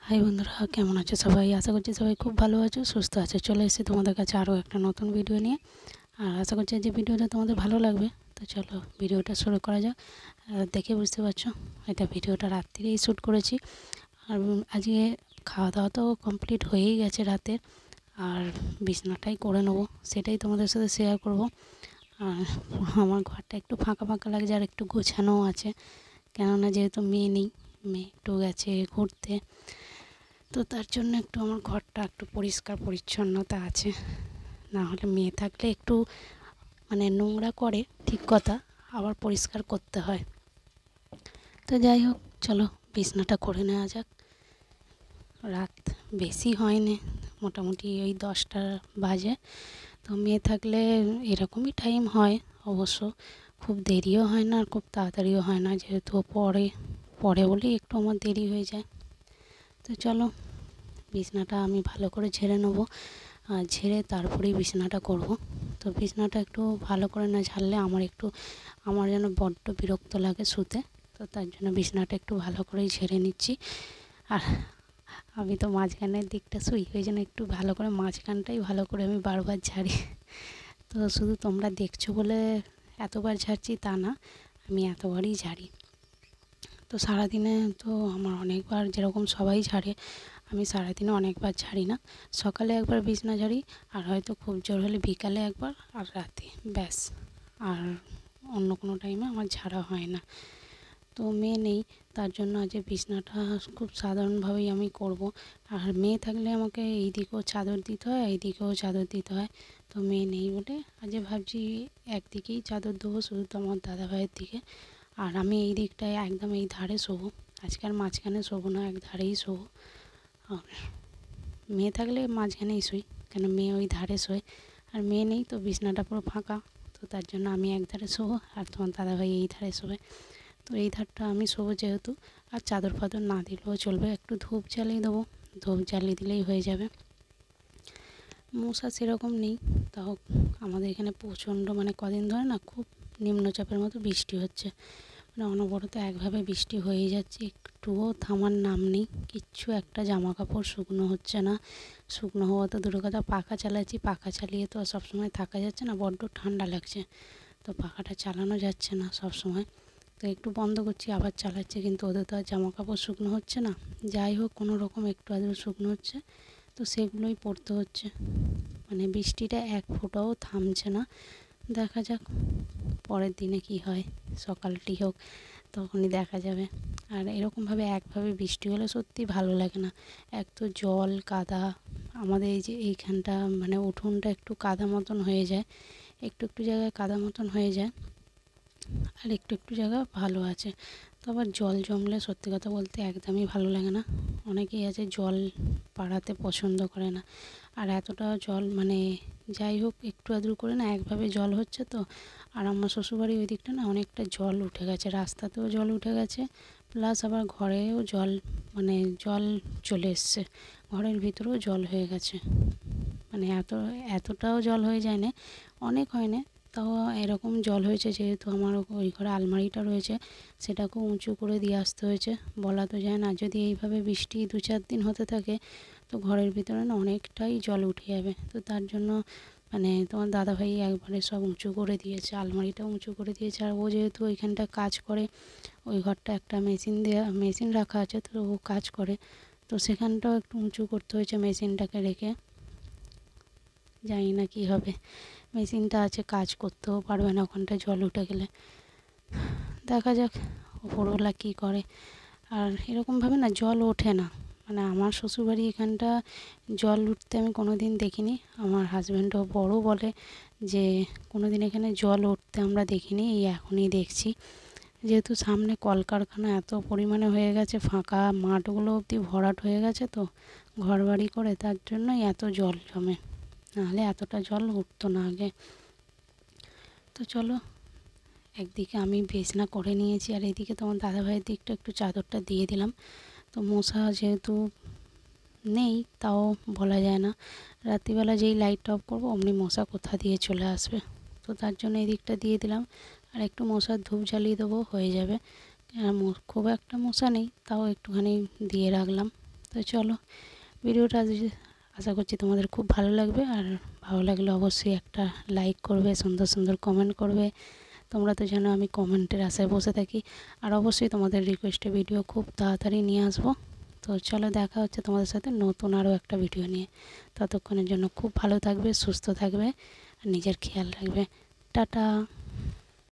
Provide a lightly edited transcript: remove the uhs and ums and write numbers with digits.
High বন্ধুরা, কেমন আছো সবাই? আশা করছি সবাই খুব ভালো আছো, সুস্থ আছো। চলে এসেছি তোমাদের কাছে আরও একটা নতুন ভিডিও নিয়ে। আর আশা করছি যে ভিডিওটা তোমাদের ভালো লাগবে। তো চলো ভিডিওটা শুরু করা যাক। দেখে বুঝতে পারছো এটা ভিডিওটা রাত্রিরেই শ্যুট করেছি। আর আজকে খাওয়া দাওয়া তো কমপ্লিট হয়েই গেছে রাতের। আর বিছানাটাই করে নেবো, সেটাই তোমাদের সাথে শেয়ার করব। আর আমার ঘরটা একটু ফাঁকা ফাঁকা লাগছে আর একটু গোছানোও আছে, কেননা যেহেতু মেয়ে নেই, মেয়ে একটু গেছে ঘুরতে, তো তার জন্য একটু আমার ঘরটা একটু পরিষ্কার পরিচ্ছন্নতা আছে। না হলে মেয়ে থাকলে একটু নোংরা করে, ঠিক কথা, আবার পরিষ্কার করতে হয়। তো যাই হোক, চলো বিছনাটা করে নেওয়া যাক। রাত বেশি হয়নি, মোটামুটি ওই 10টা বাজে। তো মেয়ে থাকলে এরকমই টাইম হয় অবশ্য, খুব দেরিও হয় না আর খুব তাড়াতাড়িও হয় না, যেহেতু পরে পরে বলেই একটু আমার দেরি হয়ে যায়। তো চলো বিছনাটা আমি ভালো করে ঝেড়ে নেবো, আর ঝেড়ে তারপরেই বিছানাটা করব। তো বিছানাটা একটু ভালো করে না ঝাড়লে আমার যেন বড্ড বিরক্ত লাগে শুতে। তো তার জন্য বিছানাটা একটু ভালো করেই ঝেড়ে নিচ্ছি। আর আমি তো মাঝখানের দিকটা শুই, ওই জন্য একটু ভালো করে মাঝখানটাই ভালো করে আমি বারবার ঝাড়ি। তো শুধু তোমরা দেখছো বলে এতবার ঝাড়ছি তা না, আমি এতবারই ঝাড়ি। তো সারাদিনে তো আমার অনেকবার, যেরকম সবাই ঝাড়ে, আমি সারাদিনে অনেকবার ঝাড়ি না। সকালে একবার বিছানা ঝাড়ি, আর হয়তো খুব জোর হলে বিকালে একবার, আর রাতে, ব্যাস। আর অন্য কোনো টাইমে আমার ঝাড়া হয় না। তো মেয়ে নেই, তার জন্য আজ বিছানাটা খুব সাধারণভাবেই আমি করব। আর মেয়ে থাকলে আমাকে এই দিকেও চাদর দিতে হয়, এই দিকেও চাদর দিতে হয়। তো মেয়ে নেই বলে আজ ভাবছি একদিকেই চাদর দেবো, শুধু তোমার দাদাভাইয়ের দিকে। আর আমি এই দিকটায় একদম এই ধারে শোবো, আজকে আর মাঝখানে শোবো না, এক ধারেই শোবো। আর মেয়ে থাকলে মাঝখানেই শুই, কেন মেয়ে ওই ধারে শোয়। আর মেয়ে নেই তো বিছানাটা পুরো ফাঁকা, তো তার জন্য আমি এক ধারে শোবো আর তোমার দাদাভাই এই ধারে শোবে। তো এই ধারটা আমি শোবো যেহেতু। আর চাদর ফাদর না দিলেও চলবে, একটু ধূপ জ্বালিয়ে দেবো, ধূপ জ্বালিয়ে দিলেই হয়ে যাবে। মশা সেরকম নেই, তাও আমাদের এখানে প্রচণ্ড কদিন ধরে না খুব নিম্নচাপের মতো বৃষ্টি হচ্ছে। অনবরত একভাবে বৃষ্টি হয়েই যাচ্ছে, একটুও থামার নাম নেই। কিচ্ছু একটা জামা কাপড় শুকনো হচ্ছে না। শুকনো হওয়া তো দূরের কথা, পাখা চালাচ্ছি, পাখা চালিয়ে তো সবসময় থাকা যাচ্ছে না, বড্ড ঠান্ডা লাগছে। তো পাখাটা চালানো যাচ্ছে না সব সময়। তো একটু বন্ধ করছি, আবার চালাচ্ছি, কিন্তু ওদের তো আর জামা কাপড় শুকনো হচ্ছে না। যাই হোক, কোনো রকম একটু আধটু শুকনো হচ্ছে, তো সেগুলোই পরতে হচ্ছে। বৃষ্টিটা এক ফোঁটাও থামছে না। দেখা যাক পরের দিনে কি হয়, সকালটি হোক, তখনই দেখা যাবে। আর এরকমভাবে একভাবে বৃষ্টি হলে সত্যি ভালো লাগে না। এক তো জল কাদা, আমাদের এই যে এইখানটা উঠোনটা একটু কাদা মতন হয়ে যায়, একটু একটু জায়গায় কাদা মতন হয়ে যায়, আর একটু একটু জায়গা ভালো আছে। তো আবার জল জমলে সত্যি কথা বলতে একদমই ভালো লাগে না। অনেকেই আছে জল পাড়াতে পছন্দ করে না। আর এতটা জল যাই হোক, একটু আধটু করে না একভাবে জল হচ্ছে তো। আর আমার শ্বশুরবাড়ি ওই দিকটা না অনেকটা জল উঠে গেছে, রাস্তাতেও জল উঠে গেছে, প্লাস আবার ঘরেও জল, জল চলে এসছে, ঘরের ভিতরেও জল হয়ে গেছে। এতটাও জল হয়ে যায় না, অনেক হয় না, তাও এরকম জল হয়েছে। যেহেতু আমার ওই ঘরে আলমারিটা রয়েছে, সেটাকেও উঁচু করে দিয়ে আসতে হয়েছে। বলা তো যায় না, যদি এইভাবে বৃষ্টি 2-4 দিন হতে থাকে, তো ঘরের ভিতরে না অনেকটাই জল উঠে যাবে। তো তার জন্য তোমার দাদাভাই একবারে সব উঁচু করে দিয়েছে, আলমারিটা উঁচু করে দিয়েছে। আর ও যেহেতু ওইখানটা কাজ করে, ওই ঘরটা একটা মেশিন রাখা আছে, তো ও কাজ করে, তো সেখানটাও একটু উঁচু করতে হয়েছে মেশিনটাকে রেখে। জানি না কী হবে, মেশিনটা আছে, কাজ করতেও পারবে না ওখানটায় জল উঠে গেলে। দেখা যাক ওপরওয়ালা কী করে। আর এরকমভাবে না জল ওঠে না, আমার শ্বশুরবাড়ি এখানটা জল উঠতে আমি কোনো দিন দেখিনি। আমার হাজব্যান্ডও বড় বলে যে কোনো দিন এখানে জল উঠতে আমরা দেখিনি, এই এখনই দেখছি। যেহেতু সামনে কলকারখানা এত পরিমাণে হয়ে গেছে, ফাঁকা মাঠগুলো অবধি ভরাট হয়ে গেছে, তো ঘরবাড়ি করে, তার জন্যই এত জল জমে, নাহলে এতটা জল উঠতো না আগে। তো চলো, একদিকে আমি বিছানা করে নিয়েছি, আর এইদিকে তোমার দাদাভাইয়ের দিকটা একটু চাদরটা দিয়ে দিলাম। তো মশা যেহেতু নেই, তাও বলা যায় না, রাত্রিবেলা যেই লাইটটা অফ করবো অমনি মশা কোথা দিয়ে চলে আসবে। তো তার জন্য এই দিকটা দিয়ে দিলাম, আর একটু মশার ধূপ জ্বালিয়ে দেবো, হয়ে যাবে। আর খুব একটা মশা নেই, তাও একটুখানি দিয়ে রাখলাম, তো চলো ভিডিওটা আশা করছি তোমাদের খুব ভালো লাগবে। আর ভালো লাগলে অবশ্যই একটা লাইক করবে, সুন্দর সুন্দর কমেন্ট করবে। তোমরা তো জানো আমি কমেন্টের আশায় বসে থাকি। আর অবশ্যই তোমাদের রিকোয়েস্টে ভিডিও খুব তাড়াতাড়ি নিয়ে আসবো। তো চলো দেখা হচ্ছে তোমাদের সাথে নতুন আরও একটা ভিডিও নিয়ে। ততক্ষণের জন্য খুব ভালো থাকবে, সুস্থ থাকবে আর নিজের খেয়াল রাখবে। টাটা।